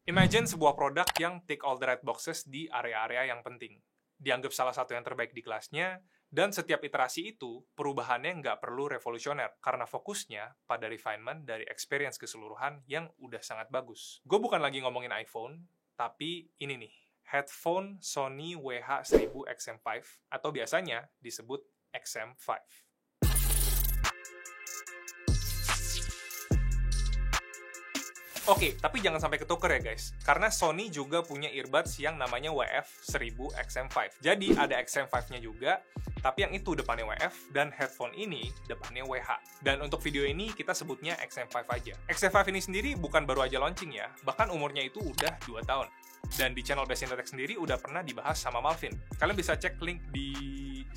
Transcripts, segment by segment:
Imagine sebuah produk yang tick all the right boxes di area-area yang penting. Dianggap salah satu yang terbaik di kelasnya, dan setiap iterasi itu, perubahannya nggak perlu revolusioner, karena fokusnya pada refinement dari experience keseluruhan yang udah sangat bagus. Gue bukan lagi ngomongin iPhone, tapi ini nih, headphone Sony WH-1000 XM5, atau biasanya disebut XM5. Oke, tapi jangan sampai ketuker ya guys, karena Sony juga punya earbuds yang namanya WF-1000 XM5. Jadi ada XM5-nya juga, tapi yang itu depannya WF, dan headphone ini depannya WH. Dan untuk video ini kita sebutnya XM5 aja. XM5 ini sendiri bukan baru aja launching ya, bahkan umurnya itu udah 2 tahun. Dan di channel Best in Tech sendiri udah pernah dibahas sama Malvin. Kalian bisa cek link di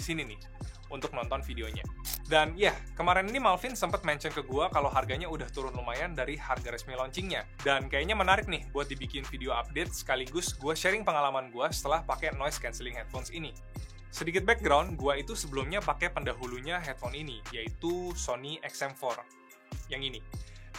sini nih, untuk nonton videonya. Dan ya, kemarin ini Malvin sempat mention ke gua kalau harganya udah turun lumayan dari harga resmi launchingnya. Dan kayaknya menarik nih buat dibikin video update sekaligus gua sharing pengalaman gua setelah pakai noise cancelling headphones ini. Sedikit background, gua itu sebelumnya pakai pendahulunya headphone ini, yaitu Sony XM4. Yang ini.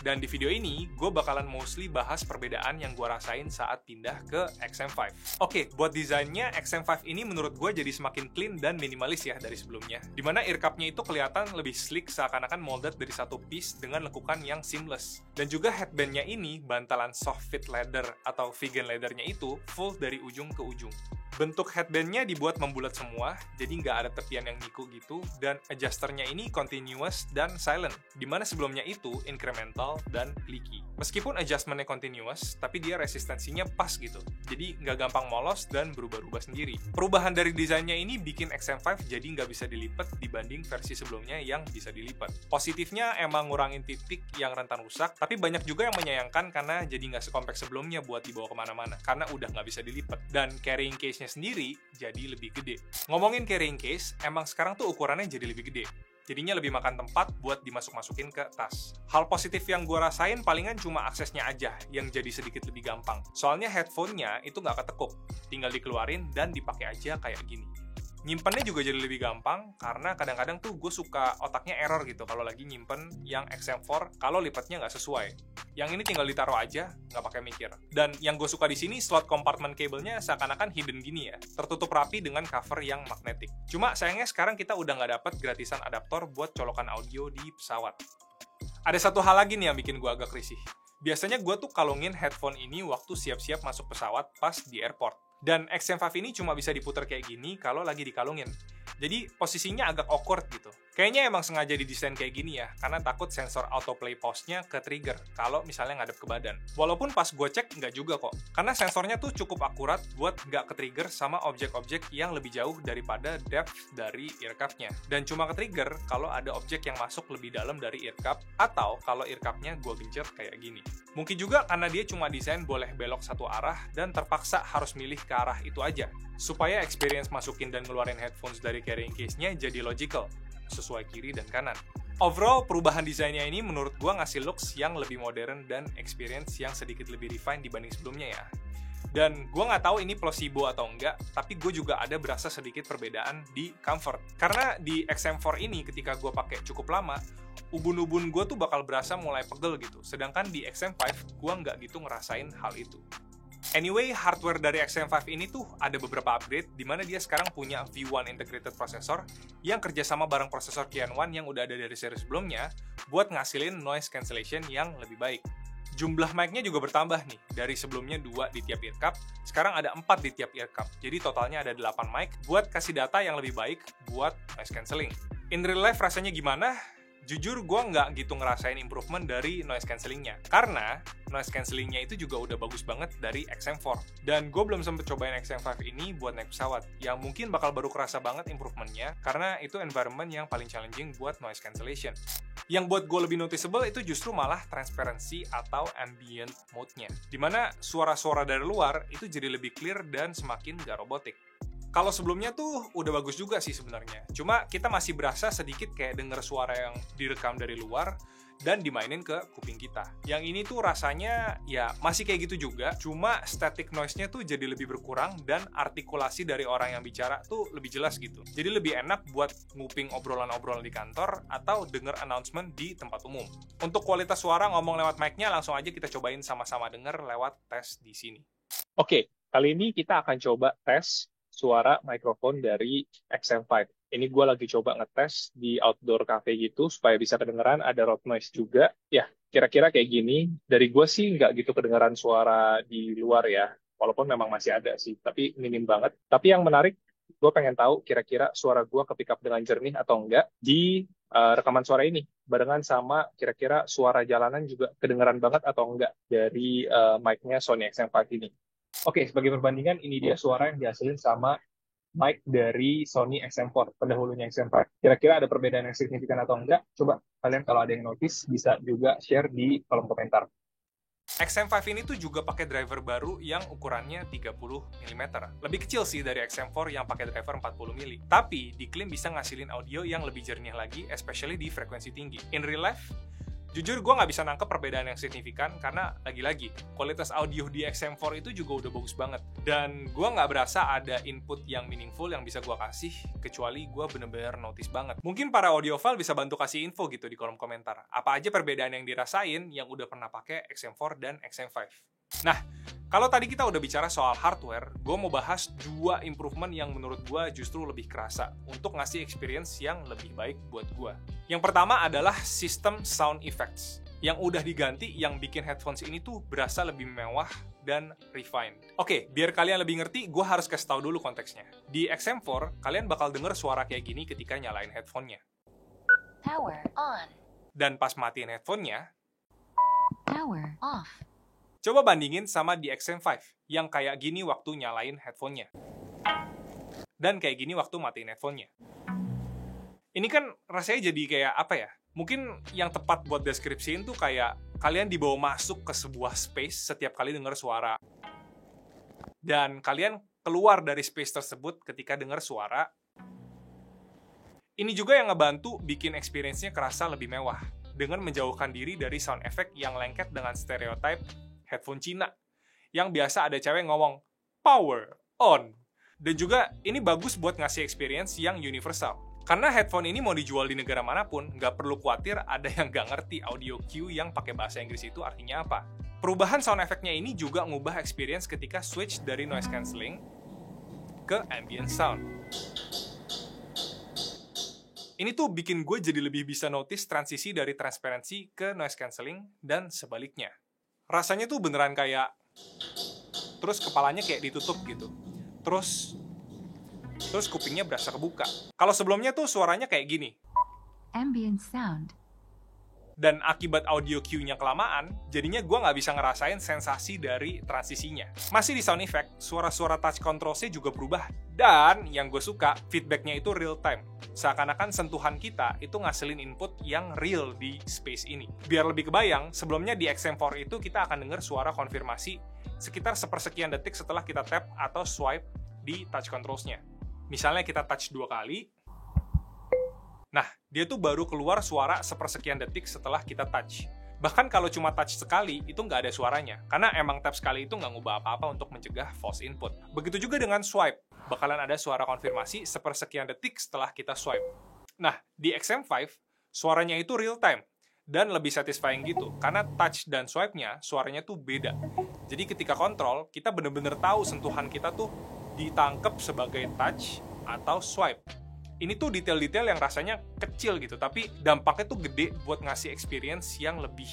Dan di video ini, gue bakalan mostly bahas perbedaan yang gue rasain saat pindah ke XM5. Oke, buat desainnya, XM5 ini menurut gue jadi semakin clean dan minimalis ya dari sebelumnya. Dimana earcupnya itu kelihatan lebih sleek seakan-akan molded dari satu piece dengan lekukan yang seamless. Dan juga headbandnya ini, bantalan soft fit leather atau vegan leathernya itu full dari ujung ke ujung. Bentuk headbandnya dibuat membulat semua, jadi nggak ada tepian yang niku gitu, dan adjusternya ini continuous dan silent, dimana sebelumnya itu incremental dan clicky. Meskipun adjustmentnya continuous, tapi dia resistensinya pas gitu, jadi nggak gampang molos dan berubah-ubah sendiri. Perubahan dari desainnya ini bikin XM5 jadi nggak bisa dilipat dibanding versi sebelumnya yang bisa dilipat. Positifnya emang ngurangin titik yang rentan rusak, tapi banyak juga yang menyayangkan karena jadi nggak sekompak sebelumnya buat dibawa kemana-mana, karena udah nggak bisa dilipat. Dan carrying case sendiri jadi lebih gede. Ngomongin carrying case, emang sekarang tuh ukurannya jadi lebih gede. Jadinya lebih makan tempat buat dimasuk-masukin ke tas. Hal positif yang gue rasain palingan cuma aksesnya aja yang jadi sedikit lebih gampang. Soalnya headphone-nya itu nggak ketekuk, tinggal dikeluarin dan dipakai aja kayak gini. Nyimpennya juga jadi lebih gampang karena kadang-kadang tuh gue suka otaknya error gitu kalau lagi nyimpen yang XM4 kalau lipatnya nggak sesuai. Yang ini tinggal ditaruh aja, nggak pakai mikir. Dan yang gue suka di sini slot compartment kabelnya seakan-akan hidden gini ya, tertutup rapi dengan cover yang magnetik. Cuma sayangnya sekarang kita udah nggak dapat gratisan adaptor buat colokan audio di pesawat. Ada satu hal lagi nih yang bikin gue agak risih. Biasanya gue tuh kalungin headphone ini waktu siap-siap masuk pesawat pas di airport. Dan XM5 ini cuma bisa diputar kayak gini kalau lagi dikalungin. Jadi posisinya agak awkward gitu. Kayaknya emang sengaja didesain kayak gini ya, karena takut sensor autoplay pause-nya ke trigger kalau misalnya ngadep ke badan. Walaupun pas gue cek nggak juga kok, karena sensornya tuh cukup akurat buat nggak ke trigger sama objek-objek yang lebih jauh daripada depth dari earcup-nya. Dan cuma ke trigger kalau ada objek yang masuk lebih dalam dari earcup, atau kalau earcup-nya gue gencet kayak gini. Mungkin juga karena dia cuma desain boleh belok satu arah dan terpaksa harus milih ke arah itu aja, supaya experience masukin dan ngeluarin headphones dari carrying case-nya jadi logical, sesuai kiri dan kanan. Overall, perubahan desainnya ini menurut gua ngasih looks yang lebih modern dan experience yang sedikit lebih refine dibanding sebelumnya ya. Dan gua nggak tahu ini placebo atau enggak, tapi gue juga ada berasa sedikit perbedaan di comfort. Karena di XM4 ini ketika gua pakai cukup lama, ubun-ubun gue tuh bakal berasa mulai pegel gitu. Sedangkan di XM5, gua nggak gitu ngerasain hal itu. Anyway, hardware dari XM5 ini tuh ada beberapa upgrade, di mana dia sekarang punya V1 integrated processor yang kerjasama bareng prosesor Kian One yang udah ada dari seri sebelumnya buat ngasilin noise cancellation yang lebih baik. Jumlah mic-nya juga bertambah nih, dari sebelumnya 2 di tiap earcup, sekarang ada 4 di tiap earcup, jadi totalnya ada 8 mic buat kasih data yang lebih baik buat noise cancelling. In real life rasanya gimana? Jujur gue nggak gitu ngerasain improvement dari noise cancellingnya, karena noise cancellingnya itu juga udah bagus banget dari XM4. Dan gue belum sempet cobain XM5 ini buat naik pesawat, yang mungkin bakal baru kerasa banget improvementnya, karena itu environment yang paling challenging buat noise cancellation. Yang buat gue lebih noticeable itu justru malah transparency atau ambient mode-nya, dimana suara-suara dari luar itu jadi lebih clear dan semakin gak robotik. Kalau sebelumnya tuh udah bagus juga sih sebenarnya. Cuma kita masih berasa sedikit kayak denger suara yang direkam dari luar dan dimainin ke kuping kita. Yang ini tuh rasanya ya masih kayak gitu juga, cuma static noise-nya tuh jadi lebih berkurang dan artikulasi dari orang yang bicara tuh lebih jelas gitu. Jadi lebih enak buat nguping obrolan-obrolan di kantor atau denger announcement di tempat umum. Untuk kualitas suara ngomong lewat mic-nya langsung aja kita cobain sama-sama denger lewat tes di sini. Oke, kali ini kita akan coba tes suara mikrofon dari XM5. Ini gue lagi coba ngetes di outdoor cafe gitu, supaya bisa kedengeran, ada road noise juga. Ya, kira-kira kayak gini. Dari gue sih nggak gitu kedengeran suara di luar ya, walaupun memang masih ada sih, tapi minim banget. Tapi yang menarik, gue pengen tahu kira-kira suara gue ke-pick up dengan jernih atau enggak di rekaman suara ini. Barengan sama kira-kira suara jalanan juga kedengeran banget atau enggak dari mic-nya Sony XM5 ini. Oke, sebagai perbandingan, ini dia suara yang dihasilin sama mic dari Sony XM4, pendahulunya XM5. Kira-kira ada perbedaan yang signifikan atau enggak? Coba kalian kalau ada yang notice, bisa juga share di kolom komentar. XM5 ini tuh juga pakai driver baru yang ukurannya 30 mm. Lebih kecil sih dari XM4 yang pakai driver 40 mm. Tapi diklaim bisa ngasilin audio yang lebih jernih lagi, especially di frekuensi tinggi. In real life, jujur gue nggak bisa nangkep perbedaan yang signifikan karena lagi-lagi kualitas audio di XM4 itu juga udah bagus banget dan gue nggak berasa ada input yang meaningful yang bisa gue kasih kecuali gue bener-bener notice banget. Mungkin para audiophile bisa bantu kasih info gitu di kolom komentar. Apa aja perbedaan yang dirasain yang udah pernah pakai XM4 dan XM5. Nah, kalau tadi kita udah bicara soal hardware, gue mau bahas 2 improvement yang menurut gue justru lebih kerasa untuk ngasih experience yang lebih baik buat gue. Yang pertama adalah sistem sound effects yang udah diganti yang bikin headphones ini tuh berasa lebih mewah dan refined. Oke, biar kalian lebih ngerti, gue harus kasih tahu dulu konteksnya. Di XM4, kalian bakal denger suara kayak gini ketika nyalain headphone-nya. Power on. Dan pas matiin headphone-nya, Power off. coba bandingin sama di XM5 yang kayak gini waktu nyalain headphone-nya. Dan kayak gini waktu matiin headphone-nya. Ini kan rasanya jadi kayak apa ya? Mungkin yang tepat buat deskripsiin tuh kayak kalian dibawa masuk ke sebuah space setiap kali denger suara. Dan kalian keluar dari space tersebut ketika denger suara. Ini juga yang ngebantu bikin experience-nya kerasa lebih mewah dengan menjauhkan diri dari sound effect yang lengket dengan stereotype headphone Cina yang biasa ada cewek ngomong power on. Dan juga ini bagus buat ngasih experience yang universal. Karena headphone ini mau dijual di negara manapun, nggak perlu khawatir ada yang nggak ngerti audio cue yang pakai bahasa Inggris itu artinya apa. Perubahan sound effect-nya ini juga ngubah experience ketika switch dari noise cancelling ke ambient sound. Ini tuh bikin gue jadi lebih bisa notice transisi dari transparansi ke noise cancelling dan sebaliknya. Rasanya tuh beneran kayak terus kepalanya kayak ditutup gitu. Terus kupingnya berasa kebuka. Kalau sebelumnya tuh suaranya kayak gini. Ambient sound. Dan akibat audio cue-nya kelamaan, jadinya gue nggak bisa ngerasain sensasi dari transisinya. Masih di sound effect, suara-suara touch controls-nya juga berubah. Dan yang gue suka, feedback-nya itu real time. Seakan-akan sentuhan kita itu ngasilin input yang real di space ini. Biar lebih kebayang, sebelumnya di XM4 itu kita akan dengar suara konfirmasi sekitar sepersekian detik setelah kita tap atau swipe di touch controls-nya. Misalnya kita touch 2 kali, nah, dia tuh baru keluar suara sepersekian detik setelah kita touch. Bahkan kalau cuma touch sekali, itu nggak ada suaranya. Karena emang tap sekali itu nggak ngubah apa-apa untuk mencegah false input. Begitu juga dengan swipe. Bakalan ada suara konfirmasi sepersekian detik setelah kita swipe. Nah, di XM5, suaranya itu real time. Dan lebih satisfying gitu. Karena touch dan swipe-nya, suaranya tuh beda. Jadi ketika kontrol, kita bener-bener tahu sentuhan kita tuh ditangkep sebagai touch atau swipe. Ini tuh detail-detail yang rasanya kecil gitu, tapi dampaknya tuh gede buat ngasih experience yang lebih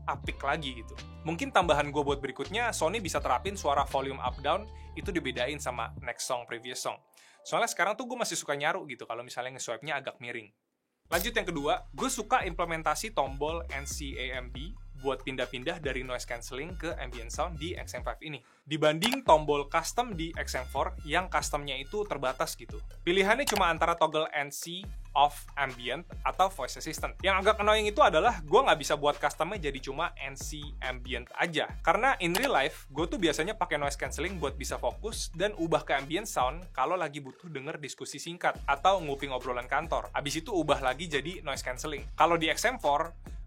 apik lagi gitu. Mungkin tambahan gue buat berikutnya, Sony bisa terapin suara volume up-down itu dibedain sama next song, previous song. Soalnya sekarang tuh gue masih suka nyaru gitu kalau misalnya nge-swipe-nya agak miring. Lanjut yang kedua, gue suka implementasi tombol NCAMB buat pindah-pindah dari noise cancelling ke ambient sound di XM5 ini. Dibanding tombol custom di XM4 yang customnya itu terbatas gitu. Pilihannya cuma antara toggle NC, off, ambient, atau voice assistant. Yang agak annoying itu adalah gue nggak bisa buat customnya jadi cuma NC ambient aja. Karena in real life, gue tuh biasanya pakai noise cancelling buat bisa fokus dan ubah ke ambient sound kalau lagi butuh denger diskusi singkat atau nguping obrolan kantor. Abis itu ubah lagi jadi noise cancelling. Kalau di XM4,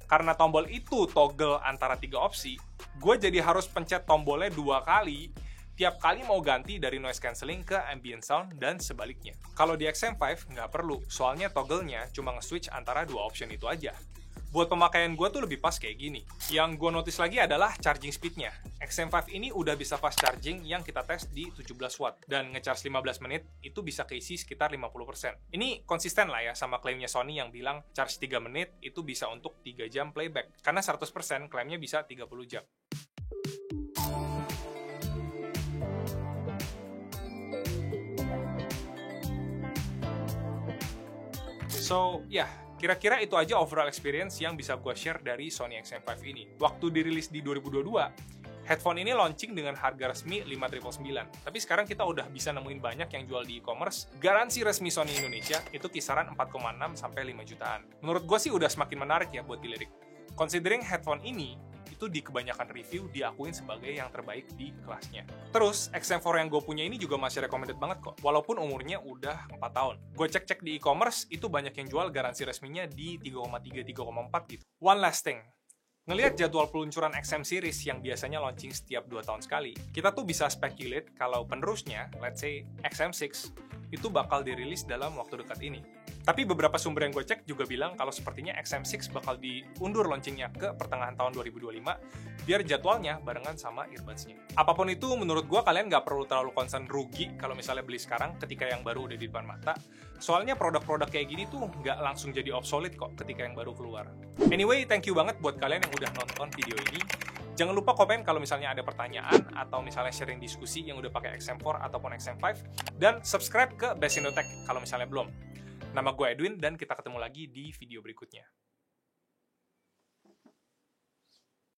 karena tombol itu toggle antara 3 opsi, gue jadi harus pencet tombolnya 2 kali tiap kali mau ganti dari noise cancelling ke ambient sound dan sebaliknya. Kalau di XM5 nggak perlu, soalnya toggle-nya cuma nge-switch antara 2 option itu aja. Buat pemakaian gue tuh lebih pas kayak gini. Yang gue notice lagi adalah charging speed-nya. XM5 ini udah bisa fast charging yang kita tes di 17 watt. Dan nge-charge 15 menit itu bisa keisi sekitar 50%. Ini konsisten lah ya sama klaimnya Sony yang bilang charge 3 menit itu bisa untuk 3 jam playback. Karena 100% klaimnya bisa 30 jam. So, kira-kira itu aja overall experience yang bisa gue share dari Sony XM5 ini. Waktu dirilis di 2022, headphone ini launching dengan harga resmi 5.999. Tapi sekarang kita udah bisa nemuin banyak yang jual di e-commerce. Garansi resmi Sony Indonesia itu kisaran 4,6 sampai 5 jutaan. Menurut gue sih udah semakin menarik ya buat dilirik. Considering headphone ini itu di kebanyakan review diakuin sebagai yang terbaik di kelasnya. Terus, XM4 yang gue punya ini juga masih recommended banget kok, walaupun umurnya udah 4 tahun. Gue cek-cek di e-commerce, itu banyak yang jual garansi resminya di 3,3-3,4 gitu. One last thing, ngelihat jadwal peluncuran XM series yang biasanya launching setiap 2 tahun sekali, kita tuh bisa speculate kalau penerusnya, let's say XM6, itu bakal dirilis dalam waktu dekat ini. Tapi beberapa sumber yang gue cek juga bilang kalau sepertinya XM6 bakal diundur launchingnya ke pertengahan tahun 2025 biar jadwalnya barengan sama earbuds-nya. Apapun itu, menurut gue kalian nggak perlu terlalu concern rugi kalau misalnya beli sekarang ketika yang baru udah di depan mata. Soalnya produk-produk kayak gini tuh nggak langsung jadi obsolete kok ketika yang baru keluar. Anyway, thank you banget buat kalian yang udah nonton video ini. Jangan lupa komen kalau misalnya ada pertanyaan atau misalnya sharing diskusi yang udah pakai XM4 ataupun XM5, dan subscribe ke Best Indo Tech kalau misalnya belum. Nama gue Edwin dan kita ketemu lagi di video berikutnya.